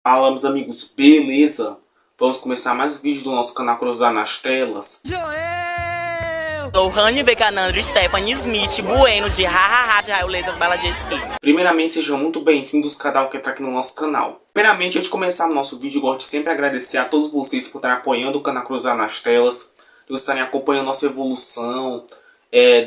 Fala, meus amigos, beleza? Vamos começar mais um vídeo do nosso canal Cruzar nas Telas. Sou Rani Becanandro, Stephanie Smith, Bueno de Hahaha de Raiolesas Bala de Esqui. Primeiramente, sejam muito bem-vindos cada um que está aqui no nosso canal. Primeiramente, antes de começar o nosso vídeo, gosto de sempre agradecer a todos vocês por estarem apoiando o canal Cruzar nas Telas, por estarem acompanhando nossa evolução,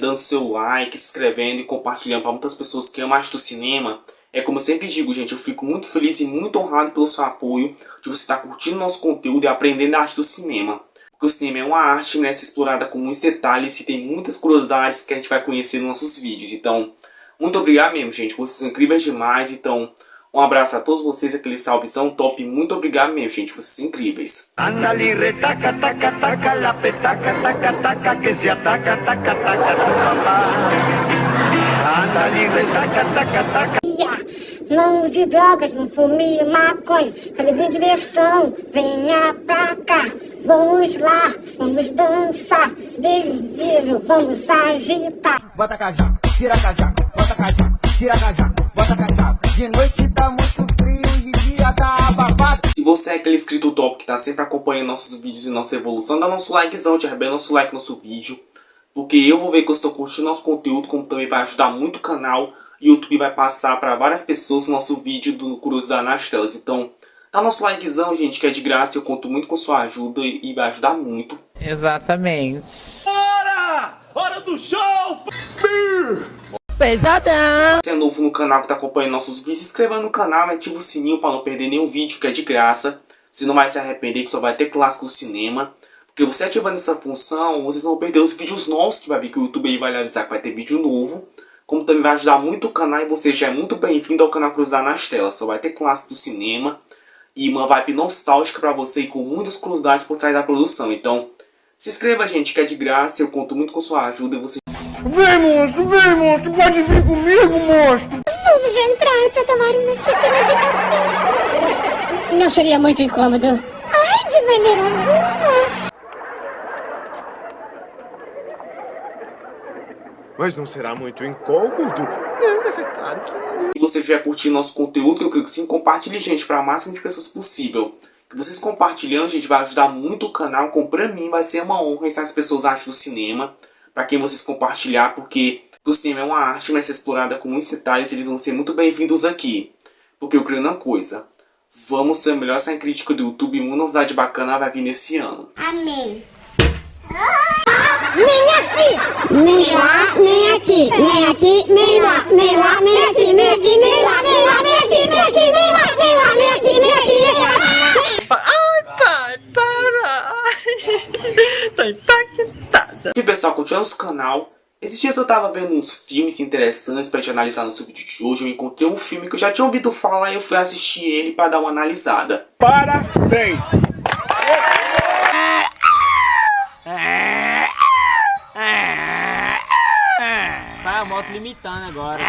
dando seu like, se inscrevendo e compartilhando para muitas pessoas que amam a arte do cinema. Como eu sempre digo, gente, eu fico muito feliz e muito honrado pelo seu apoio, de você estar curtindo nosso conteúdo e aprendendo a arte do cinema. Porque o cinema é uma arte, merece ser explorada com muitos detalhes e tem muitas curiosidades que a gente vai conhecer nos nossos vídeos. Então, muito obrigado mesmo, gente. Vocês são incríveis demais. Então, um abraço a todos vocês, aquele salvezão top. Muito obrigado mesmo, gente. Vocês são incríveis. Andali retaca, taca, taca, la petaca, taca, taca, que se ataca, taca, taca, tu papá. Andali retaca, taca, taca. Não use drogas, não fume maconha, para beber diversão, venha pra cá. Vamos lá, vamos dançar, delírio, vamos agitar. Bota casaco, tira casaco, bota casaco, tira casaco, bota casaco. De noite tá muito frio, de dia tá abafado. Se você é aquele inscrito top que tá sempre acompanhando nossos vídeos e nossa evolução, dá nosso likezão, te arrebenta nosso like no nosso vídeo. Porque eu vou ver que eu estou curtindo nosso conteúdo, como também vai ajudar muito o canal. E o YouTube vai passar para várias pessoas o nosso vídeo do Cruzar nas Telas. Então, dá nosso likezão, gente, que é de graça. Eu conto muito com sua ajuda e vai ajudar muito. Exatamente. Hora do show! Pesadão! Se é novo no canal que está acompanhando nossos vídeos, se inscreva no canal e ativa o sininho para não perder nenhum vídeo, que é de graça. Você não vai se arrepender, que só vai ter clássico do cinema. Porque você ativando essa função, vocês vão perder os vídeos novos que vai vir, que o YouTube aí vai lhe avisar que vai ter vídeo novo. Como também vai ajudar muito o canal e você já é muito bem-vindo ao canal Cruzar nas Telas. Só vai ter clássico do cinema e uma vibe nostálgica para você e com muitas curiosidades por trás da produção. Então, se inscreva, gente, que é de graça. Eu conto muito com sua ajuda e você... Vem, monstro, pode vir comigo, monstro. Vamos entrar para tomar uma xícara de café. Não seria muito incômodo? Ai, de maneira alguma. Mas não será muito incômodo? Não, mas é claro que não. Se você estiver curtindo nosso conteúdo, que eu creio que sim, compartilhe, gente, para o máximo de pessoas possível. Que vocês compartilhando, gente, vai ajudar muito o canal. Como pra mim vai ser uma honra ensinar as pessoas a arte do cinema. Para quem vocês compartilhar, porque o cinema é uma arte, mas é explorada com muitos detalhes e eles vão ser muito bem-vindos aqui. Porque eu creio numa coisa. Vamos ser melhor sem crítica do YouTube e uma novidade bacana vai vir nesse ano. Amém. Nem aqui, nem lá, nem aqui, nem aqui, nem lá, nem lá, nem aqui, nem aqui, nem lá, nem lá, nem aqui, nem aqui, nem lá, nem lá, nem aqui, nem aqui, nem lá. Ai, pai, para! Tô impactada. E pessoal, continuando o canal. Esses dias eu tava vendo uns filmes interessantes pra gente analisar no seu vídeo de hoje. Eu encontrei um filme que eu já tinha ouvido falar e eu fui assistir ele pra dar uma analisada. Parabéns! Vai a moto limitando agora.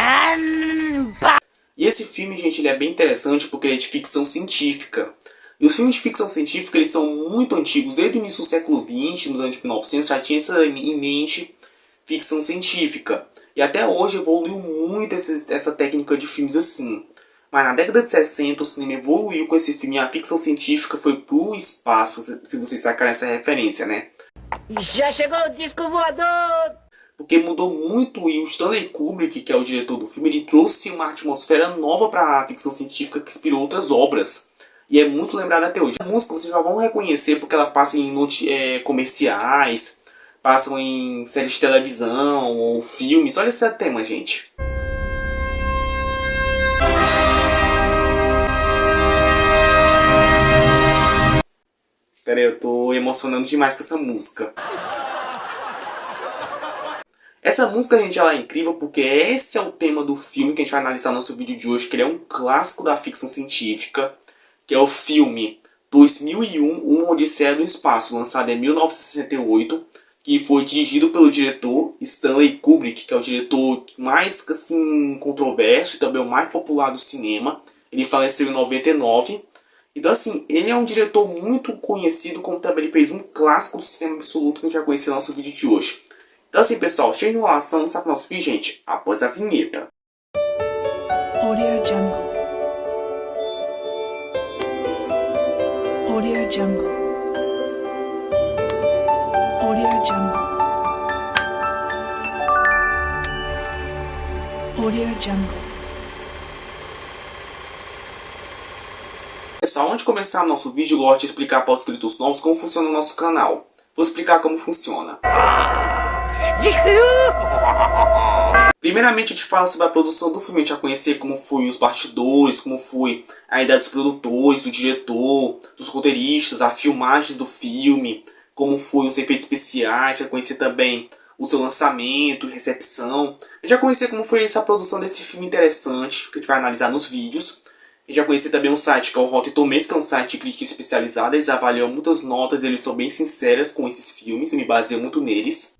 E esse filme, gente, ele é bem interessante porque ele é de ficção científica. E os filmes de ficção científica, eles são muito antigos. Desde o início do século XX, nos anos 1900, já tinha essa em mente ficção científica. E até hoje evoluiu muito essa técnica de filmes assim. Mas na década de 60, o cinema evoluiu com esse filme. A ficção científica foi pro espaço, se vocês sacarem essa referência, né? Já chegou o disco voador! Porque mudou muito e o Stanley Kubrick, que é o diretor do filme, ele trouxe uma atmosfera nova para a ficção científica que inspirou outras obras. E é muito lembrada até hoje. A música vocês já vão reconhecer porque ela passa em comerciais, passam em séries de televisão ou filmes. Olha esse tema, gente. Pera aí, eu tô emocionando demais com essa música. Essa música, gente, ela é incrível porque esse é o tema do filme que a gente vai analisar no nosso vídeo de hoje, que ele é um clássico da ficção científica, que é o filme 2001, Uma Odisseia do Espaço, lançado em 1968, que foi dirigido pelo diretor Stanley Kubrick, que é o diretor mais assim controverso e também o mais popular do cinema. Ele faleceu em 99. Então assim, ele é um diretor muito conhecido, como também ele fez um clássico do cinema absoluto que a gente vai conhecer no nosso vídeo de hoje. Então assim, pessoal, cheio de enrolação, não sabe o nosso vídeo, gente? Após a vinheta. Audio Jungle. Audio Jungle. Audio Jungle. Audio Jungle. Pessoal, antes de começar o nosso vídeo, eu gosto de explicar para os inscritos novos como funciona o nosso canal. Vou explicar como funciona. Primeiramente, a gente fala sobre a produção do filme, a gente vai conhecer como foi os bastidores, como foi a ideia dos produtores, do diretor, dos roteiristas, as filmagens do filme, como foi os efeitos especiais, a gente vai conhecer também o seu lançamento, recepção. A gente vai conhecer como foi essa produção desse filme interessante, que a gente vai analisar nos vídeos. A gente vai conhecer também um site que é o Rotten Tomatoes, que é um site de crítica especializada. Eles avaliam muitas notas, eles são bem sinceros com esses filmes, eu me baseio muito neles.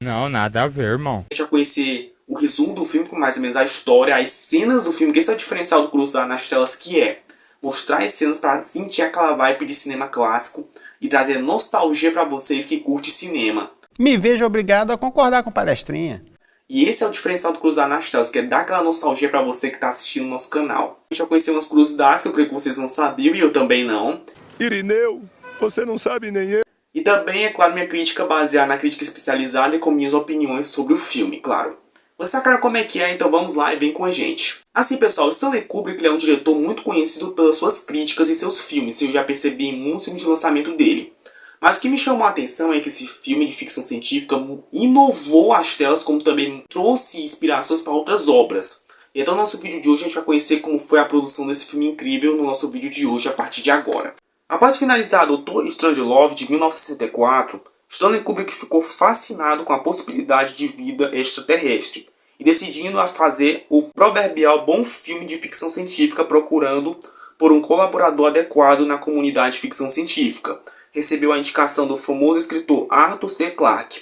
Não, nada a ver, irmão. A gente vai conhecer o resumo do filme, com mais ou menos a história, as cenas do filme, que esse é o diferencial do Cruzar nas Telas, que é mostrar as cenas para sentir aquela vibe de cinema clássico e trazer nostalgia para vocês que curtem cinema. Me vejo obrigado a concordar com palestrinha. E esse é o diferencial do Cruzar nas Telas, que é dar aquela nostalgia para você que está assistindo o nosso canal. A gente vai conhecer umas curiosidades que eu creio que vocês não sabiam e eu também não. Irineu, você não sabe nem eu. E também, é claro, minha crítica baseada na crítica especializada e com minhas opiniões sobre o filme, claro. Você sabe como é que é, então vamos lá e vem com a gente. Assim, pessoal, Stanley Kubrick é um diretor muito conhecido pelas suas críticas e seus filmes, eu já percebi em muitos filmes de lançamento dele. Mas o que me chamou a atenção é que esse filme de ficção científica inovou as telas, como também trouxe inspirações para outras obras. Então no nosso vídeo de hoje a gente vai conhecer como foi a produção desse filme incrível no nosso vídeo de hoje, a partir de agora. Após finalizar Dr. Strangelove de 1964, Stanley Kubrick ficou fascinado com a possibilidade de vida extraterrestre e decidindo a fazer o proverbial bom filme de ficção científica, procurando por um colaborador adequado na comunidade de ficção científica. Recebeu a indicação do famoso escritor Arthur C. Clarke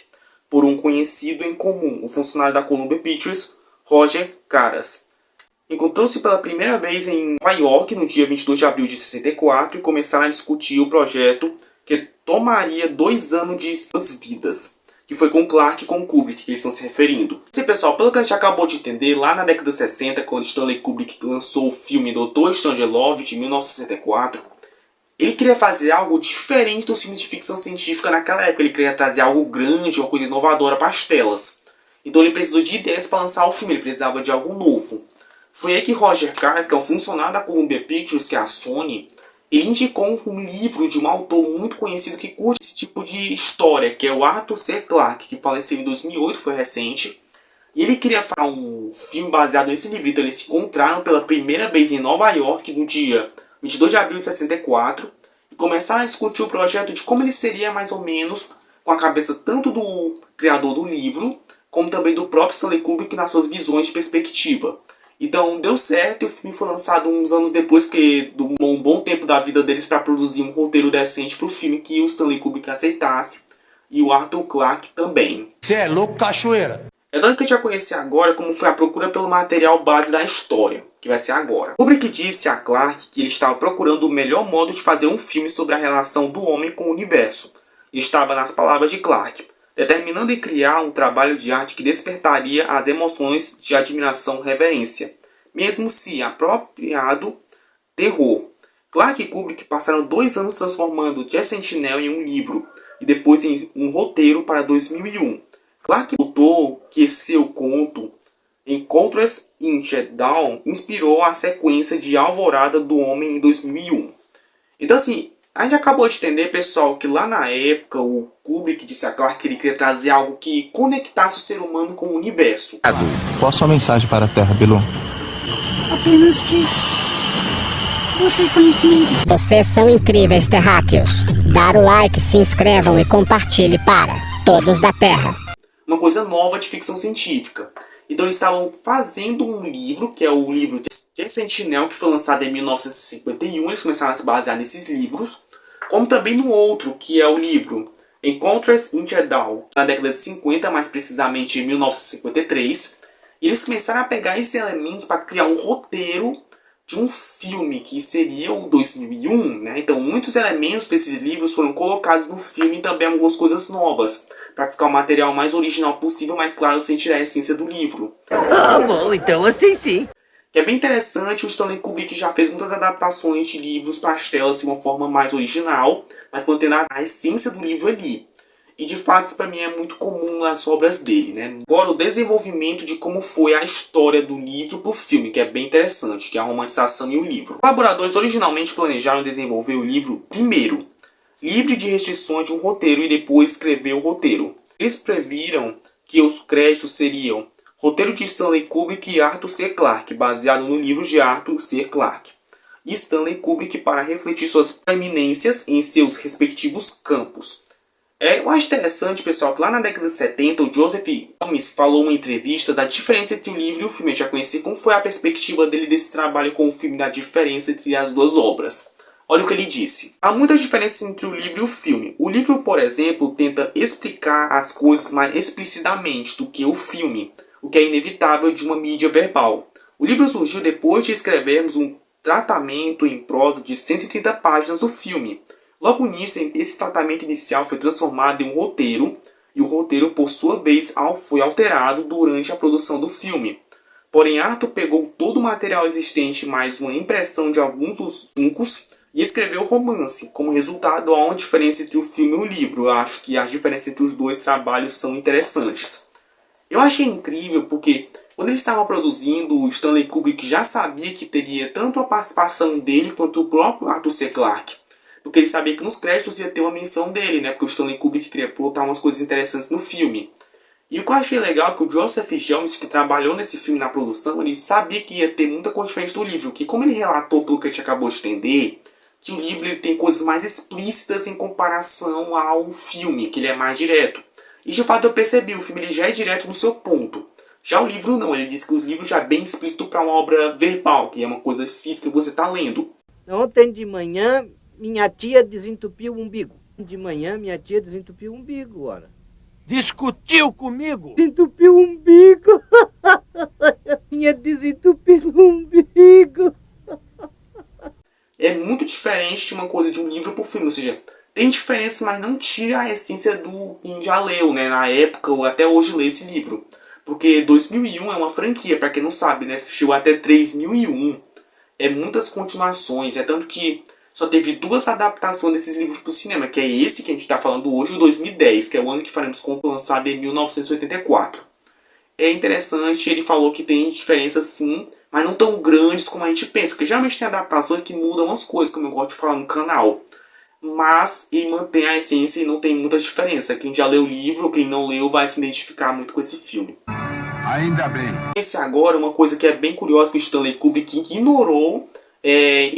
por um conhecido em comum, o funcionário da Columbia Pictures, Roger Caras. Encontrou-se pela primeira vez em Nova York no dia 22 de abril de 64 e começaram a discutir o projeto que tomaria 2 anos de suas vidas, que foi com Clarke e com Kubrick que eles estão se referindo. Sim, pessoal, pelo que a gente acabou de entender, lá na década de 60, quando Stanley Kubrick lançou o filme Dr. Strangelove de 1964, ele queria fazer algo diferente dos filmes de ficção científica naquela época. Ele queria trazer algo grande, uma coisa inovadora para as telas. Então ele precisou de ideias para lançar o filme, ele precisava de algo novo. Foi aí que Roger Caras, que é um funcionário da Columbia Pictures, que é a Sony, ele indicou um livro de um autor muito conhecido que curte esse tipo de história, que é o Arthur C. Clarke, que faleceu em 2008, foi recente. E ele queria fazer um filme baseado nesse livro. Então eles se encontraram pela primeira vez em Nova York no dia 22 de abril de 64 e começaram a discutir o projeto de como ele seria mais ou menos com a cabeça tanto do criador do livro como também do próprio Stanley Kubrick nas suas visões de perspectiva. Então deu certo e o filme foi lançado uns anos depois, porque deu um bom tempo da vida deles para produzir um roteiro decente para o filme que o Stanley Kubrick aceitasse e o Arthur Clarke também. Você é louco, cachoeira? Então que a gente vai conhecer agora como foi a procura pelo material base da história, que vai ser agora. Kubrick disse a Clarke que ele estava procurando o melhor modo de fazer um filme sobre a relação do homem com o universo. E estava nas palavras de Clarke, determinando em criar um trabalho de arte que despertaria as emoções de admiração e reverência, mesmo se apropriado terror. Clarke e Kubrick passaram 2 anos transformando The Sentinel em um livro e depois em um roteiro para 2001. Clarke notou que seu conto Encounters in Dawn inspirou a sequência de Alvorada do Homem em 2001. Então assim, a gente acabou de entender, pessoal, que lá na época o Kubrick disse a Clarke que ele queria trazer algo que conectasse o ser humano com o universo. Qual a sua mensagem para a Terra, Bilu? Apenas que você conhecimento. Vocês são incríveis, terráqueos. Dar o like, se inscrevam e compartilhe para todos da Terra. Uma coisa nova de ficção científica. Então eles estavam fazendo um livro, que é o livro The Sentinel, que foi lançado em 1951. Eles começaram a se basear nesses livros, como também no outro, que é o livro Encounters in Dawn, na década de 50, mais precisamente em 1953. E eles começaram a pegar esses elementos para criar um roteiro de um filme, que seria o 2001, né? Então muitos elementos desses livros foram colocados no filme e também algumas coisas novas, para ficar o material mais original possível, mas claro, sem tirar a essência do livro. Ah, bom, então assim sim. que é bem interessante. O Stanley Kubrick já fez muitas adaptações de livros para as telas de uma forma mais original, mas mantendo a essência do livro ali. E de fato isso para mim é muito comum nas obras dele, né? Agora o desenvolvimento de como foi a história do livro para o filme, que é bem interessante, que é a romantização e o livro. Os colaboradores originalmente planejaram desenvolver o livro primeiro, livre de restrições de um roteiro, e depois escrever o roteiro. Eles previram que os créditos seriam roteiro de Stanley Kubrick e Arthur C. Clarke, baseado no livro de Arthur C. Clarke, e Stanley Kubrick para refletir suas preeminências em seus respectivos campos. Eu acho interessante, pessoal, que lá na década de 70 o Joseph Gomes falou em uma entrevista da diferença entre o livro e o filme. Eu já conheci como foi a perspectiva dele desse trabalho com o filme, da diferença entre as duas obras. Olha o que ele disse. Há muitas diferenças entre o livro e o filme. O livro, por exemplo, tenta explicar as coisas mais explicitamente do que o filme, o que é inevitável de uma mídia verbal. O livro surgiu depois de escrevermos um tratamento em prosa de 130 páginas do filme. Logo nisso, esse tratamento inicial foi transformado em um roteiro, e o roteiro, por sua vez, foi alterado durante a produção do filme. Porém, Arthur pegou todo o material existente mais uma impressão de alguns dos juncos e escreveu o romance. Como resultado, há uma diferença entre o filme e o livro. Eu acho que as diferenças entre os dois trabalhos são interessantes. Eu achei incrível porque, quando eles estavam produzindo, o Stanley Kubrick já sabia que teria tanto a participação dele quanto o próprio Arthur C. Clarke. Porque ele sabia que nos créditos ia ter uma menção dele, né? Porque o Stanley Kubrick queria botar umas coisas interessantes no filme. E o que eu achei legal é que o Joseph Gomes, que trabalhou nesse filme na produção, ele sabia que ia ter muita coisa diferente do livro. Que como ele relatou pelo que a gente acabou de entender, que o livro ele tem coisas mais explícitas em comparação ao filme, que ele é mais direto. E de fato eu percebi, o filme ele já é direto no seu ponto. Já o livro não, ele diz que os livros já é bem explícito para uma obra verbal, que é uma coisa física que você está lendo. Ontem de manhã, minha tia desentupiu o umbigo. De manhã, minha tia desentupiu o umbigo, ora. Discutiu comigo? Desentupiu o umbigo. Tinha desentupido o umbigo. É muito diferente de uma coisa de um livro para o filme, ou seja, tem diferença, mas não tira a essência do quem já leu, né, na época ou até hoje lê esse livro. Porque 2001 é uma franquia, para quem não sabe, né, chegou até 3001. É muitas continuações, é tanto que só teve 2 adaptações desses livros para o cinema, que é esse que a gente está falando hoje, o 2010, que é o ano que faremos conta, lançado em 1984. É interessante, ele falou que tem diferenças sim, mas não tão grandes como a gente pensa, porque geralmente tem adaptações que mudam as coisas, como eu gosto de falar no canal. Mas ele mantém a essência e não tem muita diferença. Quem já leu o livro, quem não leu, vai se identificar muito com esse filme. Ainda bem. Esse agora, uma coisa que é bem curiosa, que o Stanley Kubrick ignorou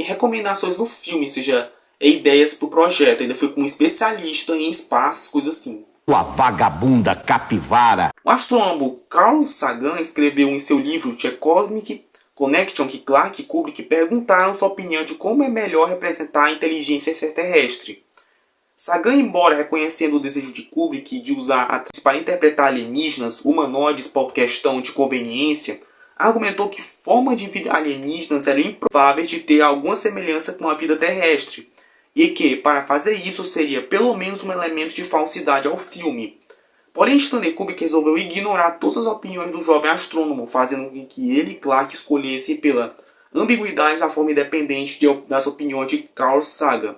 recomendações no filme, ou seja, ideias para o projeto. Ainda foi com um especialista em espaço, coisa assim. Sua vagabunda capivara. O astrônomo Carl Sagan escreveu em seu livro The Cosmic Connection que Clarke e Kubrick perguntaram sua opinião de como é melhor representar a inteligência extraterrestre. Sagan, embora reconhecendo o desejo de Kubrick de usar atrizes para interpretar alienígenas humanoides por questão de conveniência, argumentou que formas de vida alienígenas eram improváveis de ter alguma semelhança com a vida terrestre, e que, para fazer isso, seria pelo menos um elemento de falsidade ao filme. Porém, Stanley Kubrick resolveu ignorar todas as opiniões do jovem astrônomo, fazendo com que ele e Clarke escolhessem pela ambiguidade da forma independente das opiniões de Carl Sagan.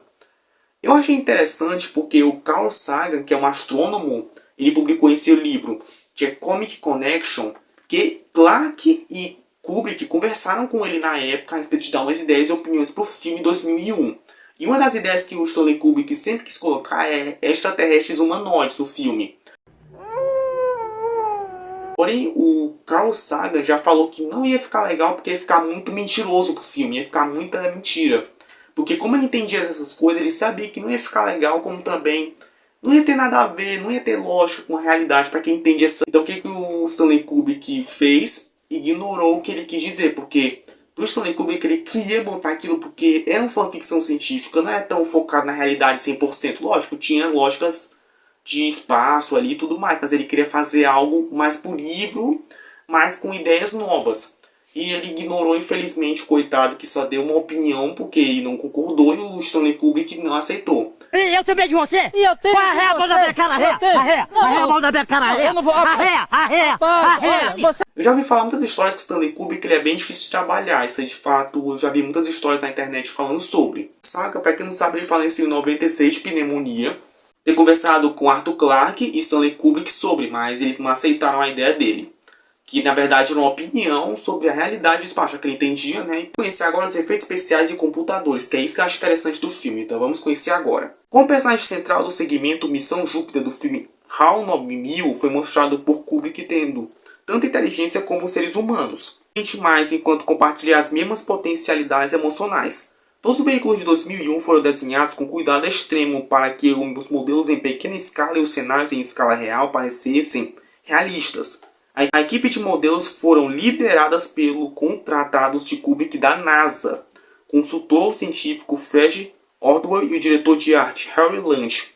Eu achei interessante porque o Carl Sagan, que é um astrônomo, ele publicou em seu livro The Cosmic Connection que Clarke e Kubrick conversaram com ele na época a respeito de dar umas ideias e opiniões para o filme em 2001. E uma das ideias que o Stanley Kubrick sempre quis colocar é extraterrestres humanoides no filme. Porém, o Carl Sagan já falou que não ia ficar legal porque ia ficar muito mentiroso pro filme, ia ficar muita mentira. Porque como ele entendia essas coisas, ele sabia que não ia ficar legal, como também não ia ter nada a ver, não ia ter lógica com a realidade para quem entende essa... Então o que o Stanley Kubrick fez? Ignorou o que ele quis dizer, porque pro Stanley Kubrick ele queria botar aquilo porque era uma fanficção científica, não era tão focado na realidade 100%. Lógico, tinha lógicas de espaço ali e tudo mais, mas ele queria fazer algo mais por livro, mas com ideias novas. E ele ignorou, infelizmente, o coitado, que só deu uma opinião porque ele não concordou e o Stanley Kubrick não aceitou. E eu também de você? E eu tenho Arreia a mão da minha cara, arreia! Arreia a mão da minha cara, arreia! Eu não vou... Arreia! Você... Eu já ouvi falar muitas histórias que o Stanley Kubrick ele é bem difícil de trabalhar. Isso aí, de fato, eu já vi muitas histórias na internet falando sobre. Saca, pra quem não sabe, ele faleceu em 96 de pneumonia. Ter conversado com Arthur Clarke e Stanley Kubrick sobre, mas eles não aceitaram a ideia dele. Que na verdade era uma opinião sobre a realidade do espaço, que ele entendia, né? E conhecer agora os efeitos especiais e computadores, que é isso que eu acho interessante do filme. Então vamos conhecer agora. Como personagem central do segmento Missão Júpiter do filme HAL 9000, foi mostrado por Kubrick tendo tanta inteligência como os seres humanos. Sente mais enquanto compartilha as mesmas potencialidades emocionais. Todos os veículos de 2001 foram desenhados com cuidado extremo para que os modelos em pequena escala e os cenários em escala real parecessem realistas. A equipe de modelos foram lideradas pelo contratados de Kubrick da NASA, consultor científico Fred Ordway e o diretor de arte Harry Lange.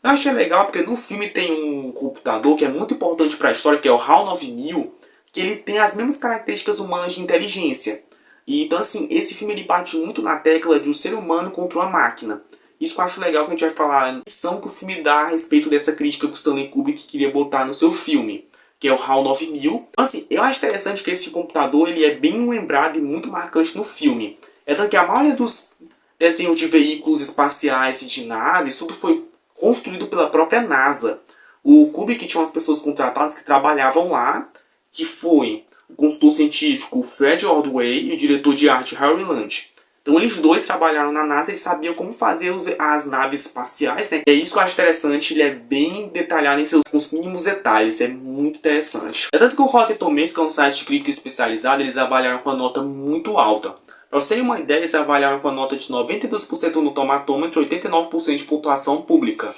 Eu achei legal porque no filme tem um computador que é muito importante para a história, que é o HAL 9000, que ele tem as mesmas características humanas de inteligência. E, então assim, esse filme ele bate muito na tecla de um ser humano contra uma máquina. Isso que eu acho legal que a gente vai falar, a lição que o filme dá a respeito dessa crítica que o Stanley Kubrick queria botar no seu filme, que é o HAL 9000. Então, assim, eu acho interessante que esse computador ele é bem lembrado e muito marcante no filme. É tanto que a maioria dos desenhos de veículos espaciais e de naves, tudo foi construído pela própria NASA. O Kubrick tinha umas pessoas contratadas que trabalhavam lá, que foi o consultor científico Fred Ordway e o diretor de arte Harry Lange. Então eles dois trabalharam na NASA e sabiam como fazer as naves espaciais, né? E é isso que eu acho interessante, ele é bem detalhado em seus mínimos detalhes, é muito interessante. É tanto que o Rotten Tomatoes, que é um site de crítica especializado, eles avaliaram com uma nota muito alta. Para vocês terem uma ideia, eles avaliaram com a nota de 92% no tomatômetro e 89% de pontuação pública.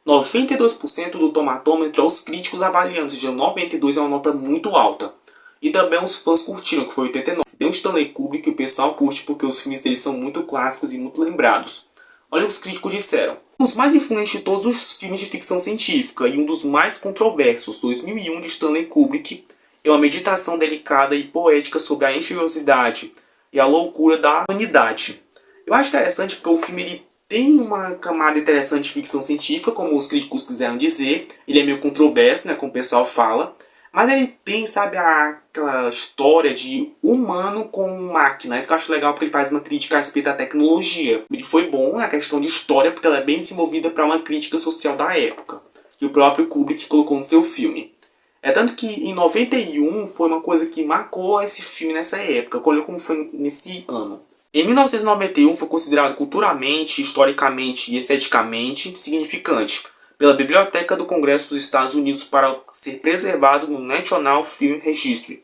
92% do tomatômetro é os críticos avaliando, de 92% é uma nota muito alta. E também os fãs curtiram, que foi 89%. Tem o Stanley Kubrick que o pessoal curte porque os filmes dele são muito clássicos e muito lembrados. Olha o que os críticos disseram. Um dos mais influentes de todos os filmes de ficção científica e um dos mais controversos, 2001 de Stanley Kubrick, é uma meditação delicada e poética sobre a engenhosidade e a loucura da humanidade. Eu acho interessante porque o filme ele tem uma camada interessante de ficção científica, como os críticos quiseram dizer. Ele é meio controverso, né, como o pessoal fala. Mas ele tem, sabe, aquela história de humano com máquina. Isso que eu acho legal porque ele faz uma crítica a respeito da tecnologia. Ele foi bom na questão de história porque ela é bem desenvolvida para uma crítica social da época, que o próprio Kubrick colocou no seu filme. É tanto que em 91 foi uma coisa que marcou esse filme nessa época. Olha como foi nesse ano. Em 1991 foi considerado culturalmente, historicamente e esteticamente significante pela Biblioteca do Congresso dos Estados Unidos para ser preservado no National Film Registry.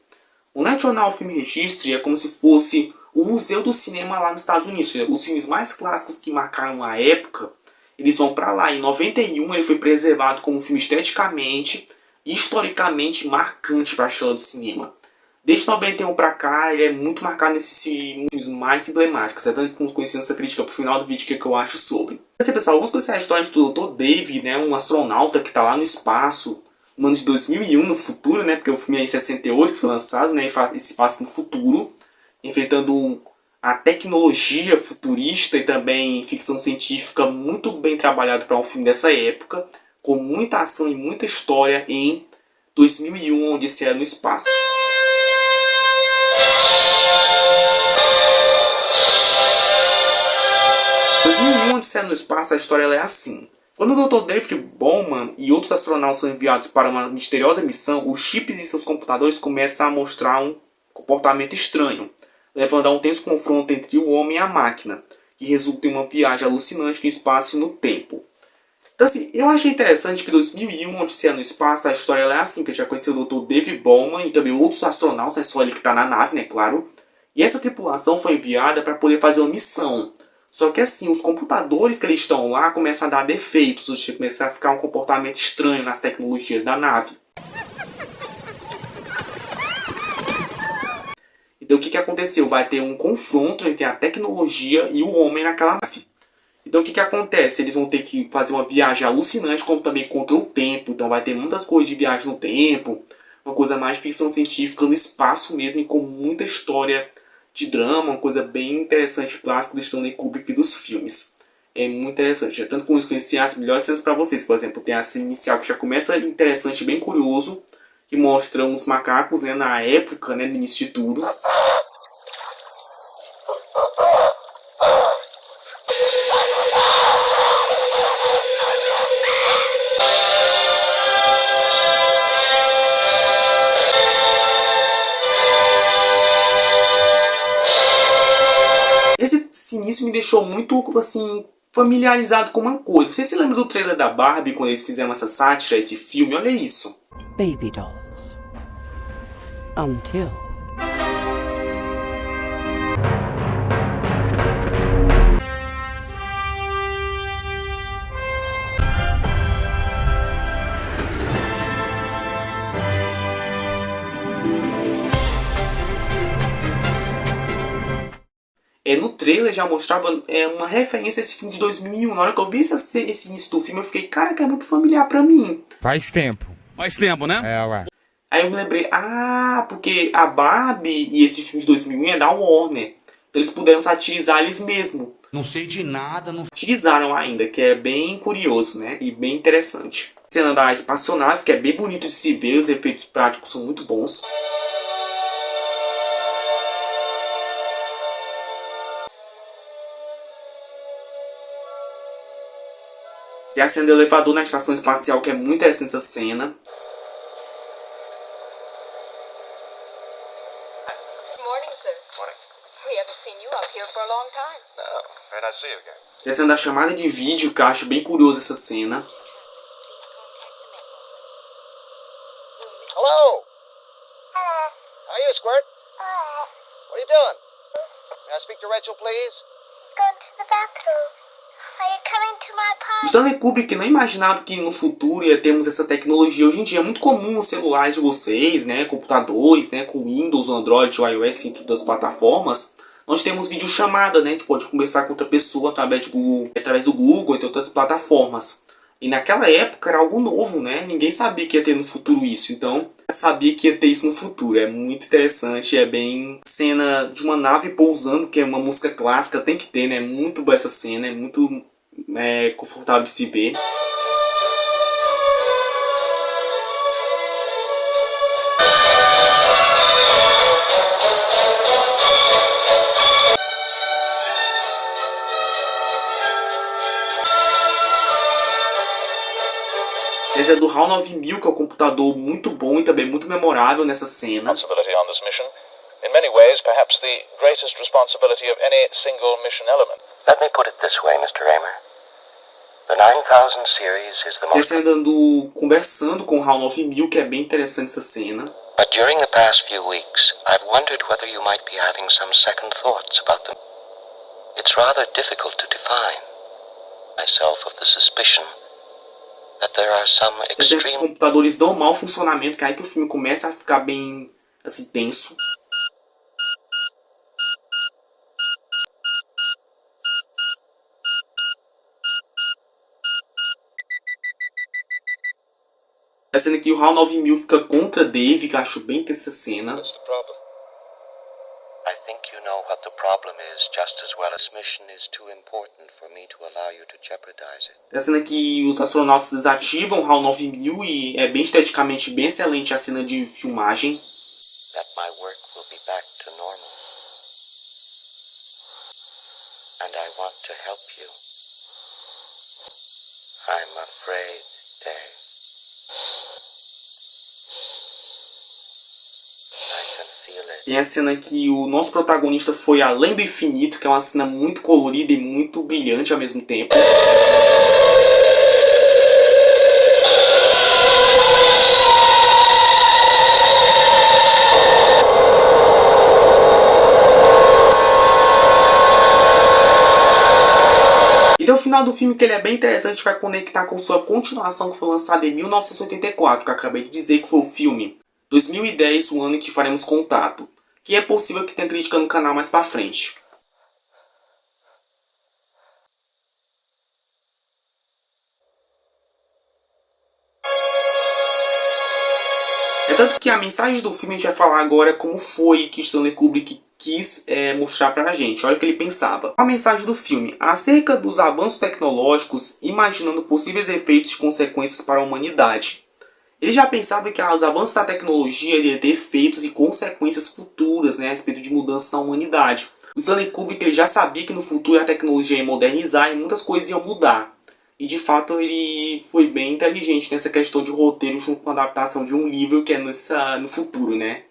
O National Film Registry é como se fosse o museu do cinema lá nos Estados Unidos. Os filmes mais clássicos que marcaram a época, eles vão para lá. Em 91 ele foi preservado como um filme esteticamente e historicamente marcante para a história do cinema. Desde 91 para cá, ele é muito marcado nesses filmes mais emblemáticos. É tanto que conhecendo essa crítica pro final do vídeo, o que eu acho sobre. Assim, pessoal, vamos conhecer a história do Dr. Dave, né, um astronauta que está lá no espaço, no ano de 2001, no futuro, né, porque o filme é em 68 que foi lançado, né, e se passa no futuro, enfrentando a tecnologia futurista e também ficção científica muito bem trabalhado para um filme dessa época, com muita ação e muita história em 2001, onde se era no espaço. Odisseia no espaço, a história ela é assim. Quando o Dr. David Bowman e outros astronautas são enviados para uma misteriosa missão, os chips e seus computadores começam a mostrar um comportamento estranho, levando a um tenso confronto entre o homem e a máquina, que resulta em uma viagem alucinante no espaço e no tempo. Então assim, eu achei interessante que em 2001, Odisseia no espaço, a história ela é assim, que já conheceu o Dr. David Bowman e também outros astronautas, é só ele que está na nave, né, claro. E essa tripulação foi enviada para poder fazer uma missão. Só que assim, os computadores que eles estão lá começam a dar defeitos, ou seja, começam a ficar um comportamento estranho nas tecnologias da nave. Então o que aconteceu? Vai ter um confronto entre a tecnologia e o homem naquela nave. Então o que acontece? Eles vão ter que fazer uma viagem alucinante, como também contra o tempo. Então vai ter muitas coisas de viagem no tempo. uma coisa mais de ficção científica no espaço mesmo, e com muita história de drama, uma coisa bem interessante, clássico do Stanley Kubrick e dos filmes. É muito interessante. Tanto com isso, conheci as melhores cenas para vocês. Por exemplo, tem a cena inicial que já começa interessante, bem curioso, que mostra uns macacos, né, na época, né, no início de tudo. Esse início me deixou muito, assim, familiarizado com uma coisa. Você se lembra do trailer da Barbie, quando eles fizeram essa sátira, esse filme? Olha isso. Baby dolls. Until... No trailer já mostrava uma referência a esse filme de 2001. Na hora que eu vi esse início do filme, eu fiquei, cara, que é muito familiar pra mim. Faz tempo. Faz tempo, né? É, ué. Aí eu me lembrei, porque a Barbie e esse filme de 2001 é da Warner. Então eles puderam satirizar eles mesmos. Não sei de nada, não... Satirizaram ainda, que é bem curioso, né? E bem interessante. A cena da espaçonave, que é bem bonito de se ver, os efeitos práticos são muito bons. Tem a cena do elevador na estação espacial, que é muito interessante essa cena. Tem a cena da chamada de vídeo, que eu acho bem curioso essa cena. Hello? How are you, Squirt? What are you doing? May I speak to Rachel, please? Going to the bathroom. Are you coming to my party? Stanley Kubrick não imaginava que no futuro ia termos essa tecnologia. Hoje em dia é muito comum nos celulares de vocês, né, computadores, né, com Windows, Android ou iOS em todas as plataformas. Nós temos videochamada, né, a gente pode conversar com outra pessoa através do Google, entre outras plataformas. E naquela época era algo novo, né, ninguém sabia que ia ter no futuro isso. Então, eu sabia que ia ter isso no futuro. É muito interessante, é bem cena de uma nave pousando, que é uma música clássica, tem que ter, né, muito boa essa cena, é muito confortável de se ver. Esse é do HAL 9000, que é um computador muito bom e também muito memorável nessa cena. In many ways, perhaps the greatest responsibility of any single mission element. Let me put it this way, Mr. Raymer. The 9000 series is the most... Ele conversando com o HAL 9000, que é bem interessante essa cena. But during the past few weeks, I've wondered whether you might be having some second thoughts about them. It's rather difficult to define. Myself of the suspicion that there are some extreme... Esses computadores dão mau funcionamento, que é aí que o filme começa a ficar bem, assim, tenso. A cena que o HAL 9000 fica contra Dave, que eu acho bem tensa essa cena. I think you know what the problem is just as well as mission is too important for me to allow you to jeopardize it. A cena que os astronautas desativam o HAL 9000 e é bem esteticamente bem excelente a cena de filmagem. That my work will be back to normal. And I want to help you. I'm afraid, Dave. Tem a cena que o nosso protagonista foi além do infinito, que é uma cena muito colorida e muito brilhante ao mesmo tempo. E no final do filme, que ele é bem interessante, vai conectar com sua continuação, que foi lançada em 1984, que eu acabei de dizer que foi o filme 2010, o ano em que faremos contato. Que é possível que tenha crítica no canal mais pra frente. É tanto que a mensagem do filme a gente vai falar agora como foi que Stanley Kubrick quis mostrar pra gente. Olha o que ele pensava. A mensagem do filme: acerca dos avanços tecnológicos, imaginando possíveis efeitos e consequências para a humanidade. Ele já pensava que os avanços da tecnologia iriam ter efeitos e consequências futuras, né, a respeito de mudanças na humanidade. O Stanley Kubrick ele já sabia que no futuro a tecnologia ia modernizar e muitas coisas iam mudar. E de fato ele foi bem inteligente nessa questão de roteiro junto com a adaptação de um livro que é no futuro, né?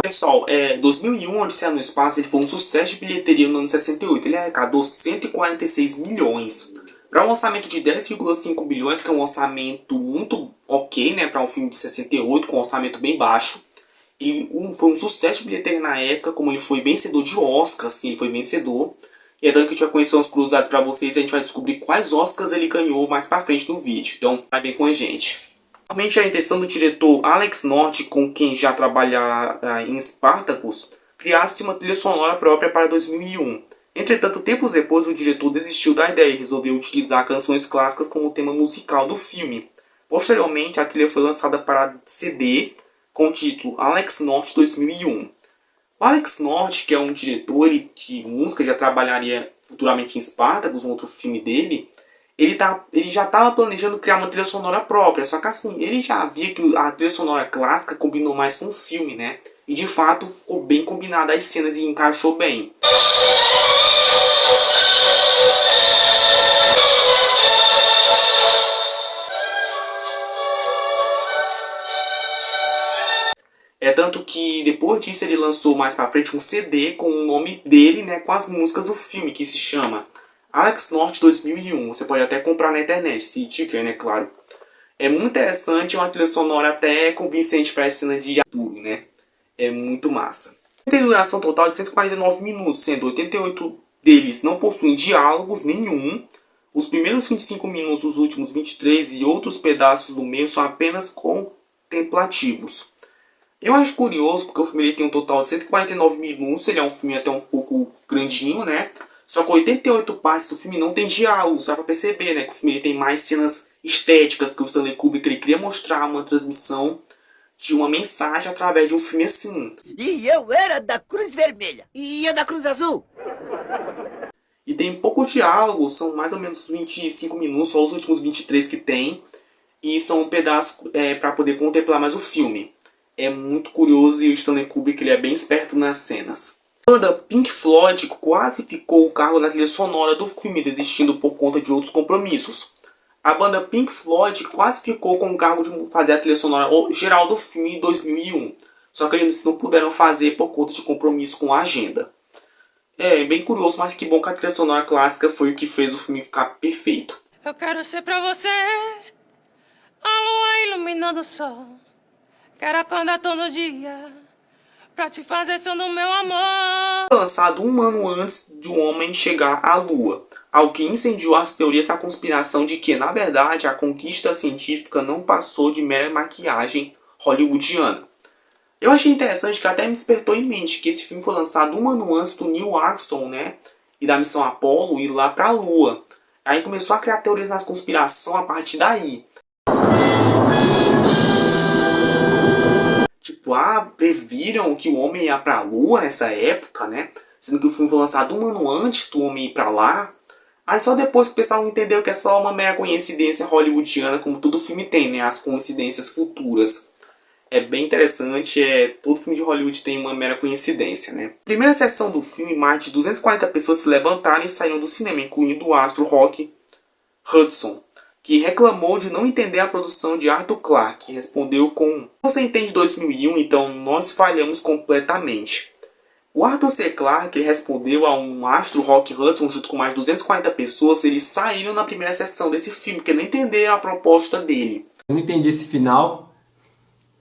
Pessoal, 2001, Odisseia no Espaço, ele foi um sucesso de bilheteria no ano 68. Ele arrecadou 146 milhões. Para um orçamento de 10,5 bilhões, que é um orçamento muito ok, né? Para um filme de 68, com um orçamento bem baixo. Ele foi um sucesso de bilheteria na época, como ele foi vencedor de Oscar, assim, ele foi vencedor. E é tanto que a gente vai conhecer umas curiosidades para vocês e a gente vai descobrir quais Oscars ele ganhou mais para frente no vídeo. Então, vai bem com a gente. Realmente a intenção do diretor Alex North, com quem já trabalha em Spartacus, criasse uma trilha sonora própria para 2001. Entretanto, tempos depois, o diretor desistiu da ideia e resolveu utilizar canções clássicas como tema musical do filme. Posteriormente, a trilha foi lançada para CD com o título Alex North 2001. O Alex North, que é um diretor de música, já trabalharia futuramente em Spartacus, um outro filme dele, ele já estava planejando criar uma trilha sonora própria, só que assim, ele já via que a trilha sonora clássica combinou mais com o filme, né? E de fato ficou bem combinada as cenas e encaixou bem. É tanto que depois disso ele lançou mais pra frente um CD com o nome dele, né, com as músicas do filme, que se chama Alex North 2001. Você pode até comprar na internet, se tiver, né, claro. É muito interessante, é uma trilha sonora até convincente para as cenas de aventura, né. É muito massa. Tem duração total de 149 minutos, sendo 88 deles não possuem diálogos nenhum. Os primeiros 25 minutos, os últimos 23 e outros pedaços do meio são apenas contemplativos. Eu acho curioso porque o filme ele tem um total de 149 minutos, ele é um filme até um pouco grandinho, né? Só que 88 partes do filme não tem diálogos, dá pra perceber, né? Que o filme ele tem mais cenas estéticas, que o Stanley Kubrick ele queria mostrar uma transmissão de uma mensagem através de um filme assim. E eu era da Cruz Vermelha. E eu da Cruz Azul. E tem poucos diálogos, são mais ou menos 25 minutos, só os últimos 23 que tem. E são um pedaço para poder contemplar mais o filme. É muito curioso e o Stanley Kubrick ele é bem esperto nas cenas. A banda Pink Floyd quase ficou o cargo na trilha sonora do filme, desistindo por conta de outros compromissos. A banda Pink Floyd quase ficou com o cargo de fazer a trilha sonora geral do filme em 2001. Só que eles não puderam fazer por conta de compromisso com a agenda. É bem curioso, mas que bom que a trilha sonora clássica foi o que fez o filme ficar perfeito. Eu quero ser pra você a lua iluminando o sol. Quero acordar todo dia pra te fazer todo o meu amor. Foi lançado um ano antes de um homem chegar à Lua, algo que incendiou as teorias da conspiração de que, na verdade, a conquista científica não passou de mera maquiagem hollywoodiana. Eu achei interessante que até me despertou em mente que esse filme foi lançado um ano antes do Neil Armstrong, né, e da missão Apollo ir lá pra Lua. Aí começou a criar teorias da conspiração a partir daí. Tipo, previram que o homem ia pra Lua nessa época, né? Sendo que o filme foi lançado um ano antes do homem ir pra lá. Aí só depois que o pessoal entendeu que é só uma mera coincidência hollywoodiana, como todo filme tem, né? As coincidências futuras. É bem interessante, todo filme de Hollywood tem uma mera coincidência, né? Primeira sessão do filme, mais de 240 pessoas se levantaram e saíram do cinema, incluindo o astro Rock Hudson, que reclamou de não entender a produção de Arthur Clarke, que respondeu com: "Você entende 2001, então nós falhamos completamente." O Arthur C. Clarke respondeu a um astro Rock Hudson junto com mais de 240 pessoas. Eles saíram na primeira sessão desse filme, porque não entenderam a proposta dele. Eu não entendi esse final.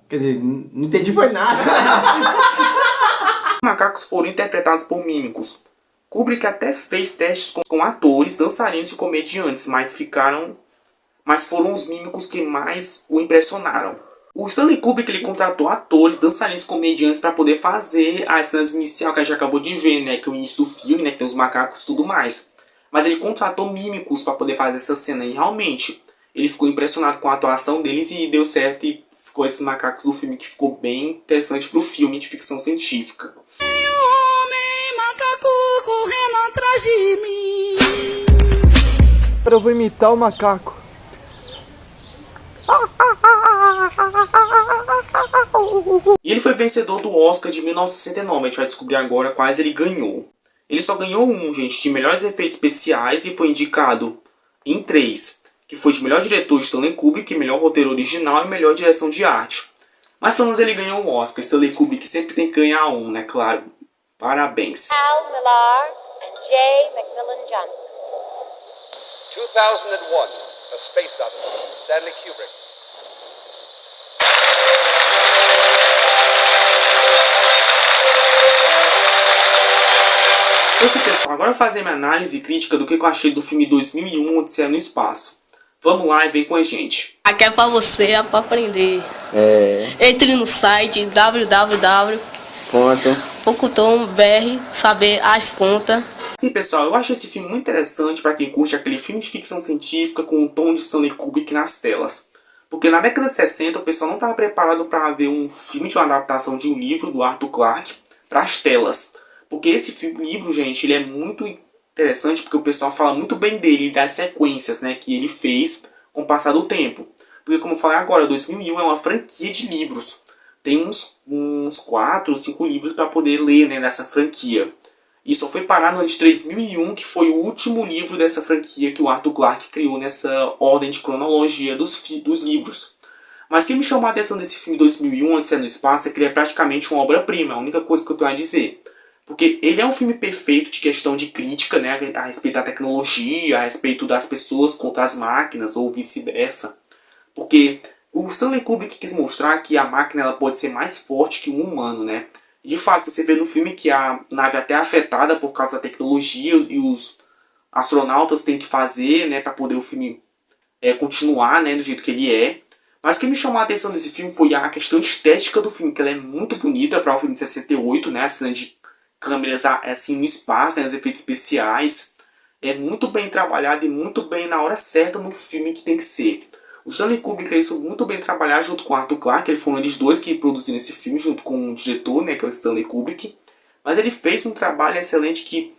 Quer dizer, não entendi foi nada. Os macacos foram interpretados por mímicos. Kubrick até fez testes com atores, dançarinos e comediantes, mas foram os mímicos que mais o impressionaram. O Stanley Kubrick ele contratou atores, dançarinos e comediantes para poder fazer as cenas iniciais que a gente acabou de ver, né, que é o início do filme, né, que tem os macacos e tudo mais. Mas ele contratou mímicos para poder fazer essa cena e realmente ele ficou impressionado com a atuação deles e deu certo e ficou esses macacos do filme que ficou bem interessante pro filme de ficção científica. Tem um homem macaco correndo atrás de mim. Eu vou imitar o macaco. E ele foi vencedor do Oscar de 1969, a gente vai descobrir agora quais ele ganhou. Ele só ganhou um, gente, de melhores efeitos especiais e foi indicado em 3, que foi de melhor diretor de Stanley Kubrick, melhor roteiro original e melhor direção de arte. Mas pelo menos ele ganhou um Oscar. Stanley Kubrick sempre tem que ganhar um, né, claro. Parabéns. Al Millar and J. Macmillan Johnson. 2001, A Space Odyssey, Stanley Kubrick. Então, pessoal, agora eu vou fazer minha análise crítica do que eu achei do filme 2001, Odisseia no Espaço. Vamos lá e vem com a gente. Aqui é pra você, é pra aprender. Entre no site www.pocutom.br, saber as contas. Sim, pessoal, eu acho esse filme muito interessante para quem curte aquele filme de ficção científica com o tom de Stanley Kubrick nas telas. Porque na década de 60 o pessoal não estava preparado para ver um filme de uma adaptação de um livro do Arthur Clarke para as telas. Porque esse livro, gente, ele é muito interessante porque o pessoal fala muito bem dele, das sequências, né, que ele fez com o passar do tempo. Porque, como eu falei agora, 2001 é uma franquia de livros. Tem uns 4 ou 5 livros para poder ler, né, dessa franquia. E só foi parar no ano de 3001, que foi o último livro dessa franquia que o Arthur Clarke criou nessa ordem de cronologia dos livros. Mas o que me chamou a atenção desse filme 2001, Odisseia no Espaço, é que ele é praticamente uma obra-prima, a única coisa que eu tenho a dizer. Porque ele é um filme perfeito de questão de crítica, né, a respeito da tecnologia, a respeito das pessoas contra as máquinas, ou vice-versa. Porque o Stanley Kubrick quis mostrar que a máquina ela pode ser mais forte que um humano, né. De fato, você vê no filme que a nave até é afetada por causa da tecnologia e os astronautas têm que fazer, né, para poder o filme continuar, né, do jeito que ele é. Mas o que me chamou a atenção desse filme foi a questão estética do filme, que ela é muito bonita para um filme de 68, né, a cena de câmeras assim no espaço, né, os efeitos especiais. É muito bem trabalhado e muito bem na hora certa no filme que tem que ser. O Stanley Kubrick fez isso muito bem trabalhado junto com o Arthur Clarke. Ele foram eles dois que produziram esse filme junto com o diretor, né, que é o Stanley Kubrick. Mas ele fez um trabalho excelente que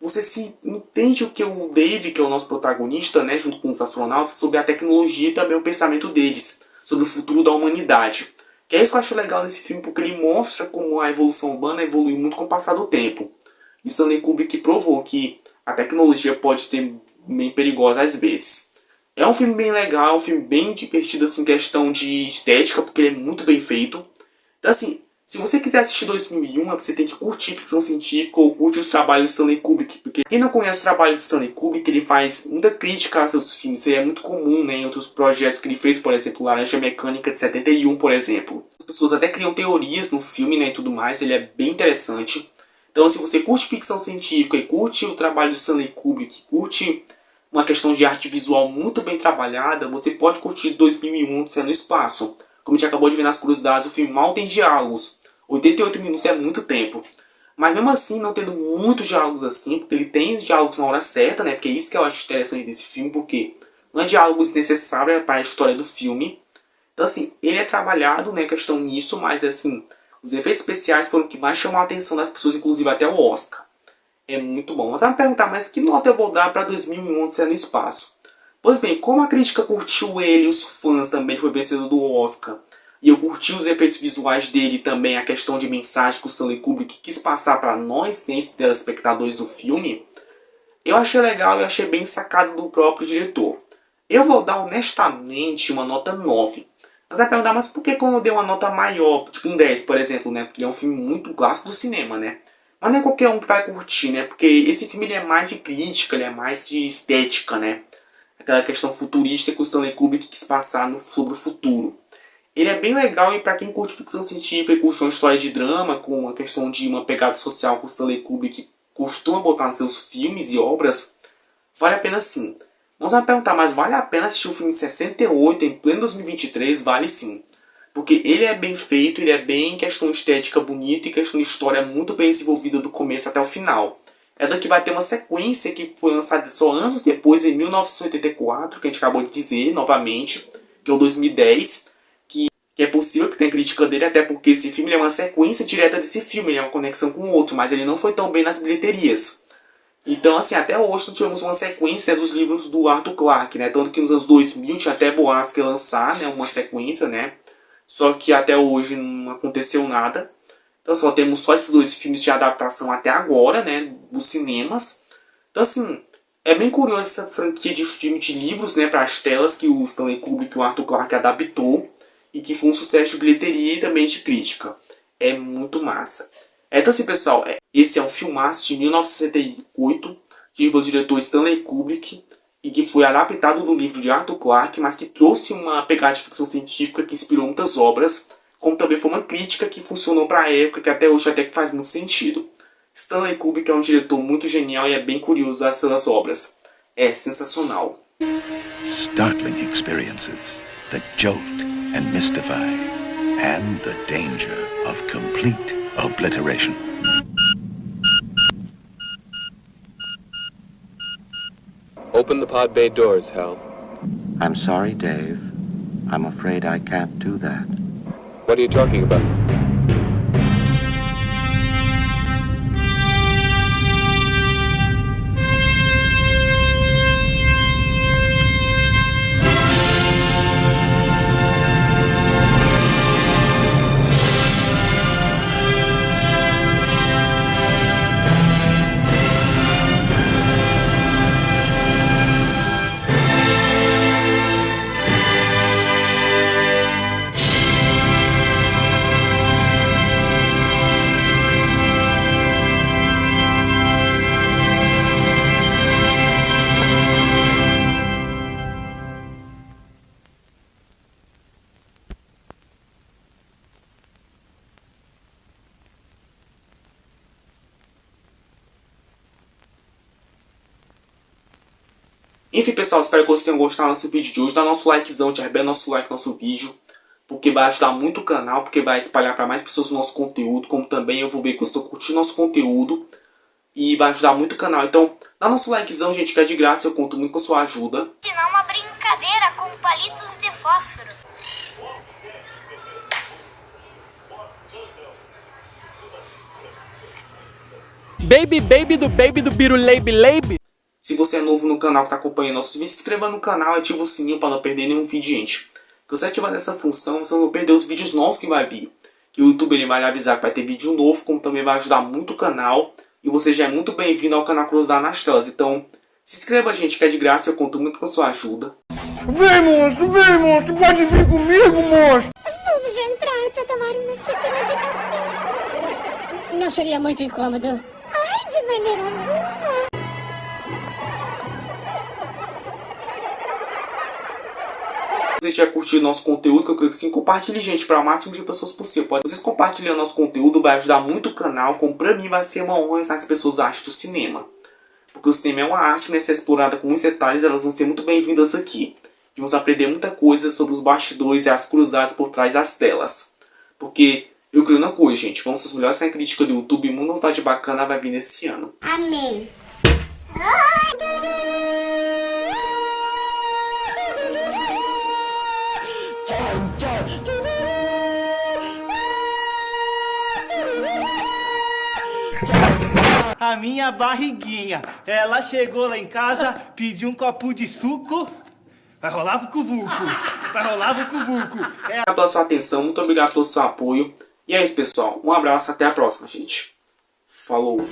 você se entende o que o Dave, que é o nosso protagonista, né, junto com os astronautas, sobre a tecnologia e também o pensamento deles, sobre o futuro da humanidade. Que é isso que eu acho legal nesse filme, porque ele mostra como a evolução urbana evoluiu muito com o passar do tempo. E o Stanley Kubrick provou que a tecnologia pode ser bem perigosa às vezes. É um filme bem legal, um filme bem divertido assim, em questão de estética, porque ele é muito bem feito. Então assim, se você quiser assistir 2001, você tem que curtir ficção científica ou curtir os trabalhos do Stanley Kubrick. Porque quem não conhece o trabalho do Stanley Kubrick, ele faz muita crítica aos seus filmes. Isso é muito comum, né, em outros projetos que ele fez, por exemplo, Laranja Mecânica de 71, por exemplo. As pessoas até criam teorias no filme, né, e tudo mais. Ele é bem interessante. Então, se você curte ficção científica e curte o trabalho do Stanley Kubrick, curte uma questão de arte visual muito bem trabalhada, você pode curtir 2001, Odisseia no Espaço. Como a gente acabou de ver nas curiosidades, o filme mal tem diálogos. 88 minutos é muito tempo. Mas mesmo assim, não tendo muitos diálogos assim, porque ele tem diálogos na hora certa, né? Porque é isso que eu acho interessante desse filme, porque não é diálogos necessários para a história do filme. Então assim, ele é trabalhado, né, questão nisso, mas assim, os efeitos especiais foram o que mais chamou a atenção das pessoas, inclusive até o Oscar. É muito bom. Mas vai me perguntar, mas que nota eu vou dar para 2001, Odisseia no Espaço? Pois bem, como a crítica curtiu ele, os fãs também, foi vencedor do Oscar, e eu curti os efeitos visuais dele também, a questão de mensagem que o Stanley Kubrick quis passar para nós, né, telespectadores do filme, eu achei legal e achei bem sacado do próprio diretor. Eu vou dar honestamente uma nota 9. Mas vai perguntar, mas por que eu dei uma nota maior, tipo um 10, por exemplo, né? Porque é um filme muito clássico do cinema, né? Mas não é qualquer um que vai curtir, né? Porque esse filme ele é mais de crítica, ele é mais de estética, né? Aquela questão futurista que o Stanley Kubrick quis passar sobre o futuro. Ele é bem legal e para quem curte ficção científica e curte uma história de drama, com a questão de uma pegada social que o Stanley Kubrick costuma botar nos seus filmes e obras, vale a pena sim. Vamos me perguntar, mas vale a pena assistir o filme em 68, em pleno 2023? Vale sim. Porque ele é bem feito, ele é bem questão estética bonita e questão de história muito bem desenvolvida do começo até o final. é daqui vai ter uma sequência que foi lançada só anos depois, em 1984, que a gente acabou de dizer novamente, que é o 2010, que é possível que tenha crítica dele, até porque esse filme é uma sequência direta desse filme, ele é uma conexão com o outro, mas ele não foi tão bem nas bilheterias. Então, assim, até hoje nós tivemos uma sequência dos livros do Arthur Clarke, né? Tanto que nos anos 2000 tinha até boatos que ia lançar, né, uma sequência, né? Só que até hoje não aconteceu nada. Então só temos só esses 2 filmes de adaptação até agora, né, dos cinemas. Então assim, é bem curioso essa franquia de filme de livros, né, para as telas que o Stanley Kubrick e o Arthur Clarke adaptou e que foi um sucesso de bilheteria e também de crítica. É muito massa. Então assim, pessoal, esse é um filmaço de 1968, pelo diretor Stanley Kubrick, e que foi adaptado do livro de Arthur Clarke, mas que trouxe uma pegada de ficção científica que inspirou muitas obras, como também foi uma crítica que funcionou para a época, que até hoje até que faz muito sentido. Stanley Kubrick é um diretor muito genial e é bem curioso as suas obras. É sensacional. Startling experiences that jolt and mystify, and the danger of complete obliteration. Open the pod bay doors, Hal. I'm sorry, Dave. I'm afraid I can't do that. What are you talking about? Enfim, pessoal, espero que vocês tenham gostado do nosso vídeo de hoje. Dá nosso likezão, arrebenta nosso like no nosso vídeo, porque vai ajudar muito o canal, porque vai espalhar para mais pessoas o nosso conteúdo, como também eu vou ver que eu estou curtindo nosso conteúdo e vai ajudar muito o canal. Então, dá nosso likezão, gente, que é de graça, eu conto muito com a sua ajuda. Não uma brincadeira com palitos de fósforo. Baby do biruleibe. Se você é novo no canal que está acompanhando nossos vídeos, se inscreva no canal e ativa o sininho para não perder nenhum vídeo, gente. Se você ativar essa função, você não vai perder os vídeos novos que vai vir. Que o YouTube ele vai lhe avisar que vai ter vídeo novo, como também vai ajudar muito o canal. E você já é muito bem-vindo ao canal Cruzar nas Telas. Então, se inscreva, gente, que é de graça, eu conto muito com a sua ajuda. Vem, monstro, pode vir comigo, monstro. Vamos entrar para tomar uma xícara de café. Não seria muito incômodo? Ai, de maneira alguma. Se você tiver curtido nosso conteúdo, que eu creio que sim, compartilhe, gente, para o máximo de pessoas possível. Vocês compartilhando nosso conteúdo vai ajudar muito o canal, como para mim vai ser uma honra se as pessoas acham do cinema. Porque o cinema é uma arte, né, ser explorada com muitos detalhes, elas vão ser muito bem-vindas aqui. E vamos aprender muita coisa sobre os bastidores e as curiosidades por trás das telas. Porque eu creio na coisa, gente, vamos ser os melhores sem crítica do YouTube, muita vontade bacana vai vir nesse ano. Amém. A minha barriguinha, ela chegou lá em casa, pediu um copo de suco. Vai rolar vucu-vucu, vai rolar vucu-vucu. Obrigado pela sua atenção, muito obrigado pelo seu apoio. E é isso, pessoal. Um abraço, até a próxima, gente. Falou!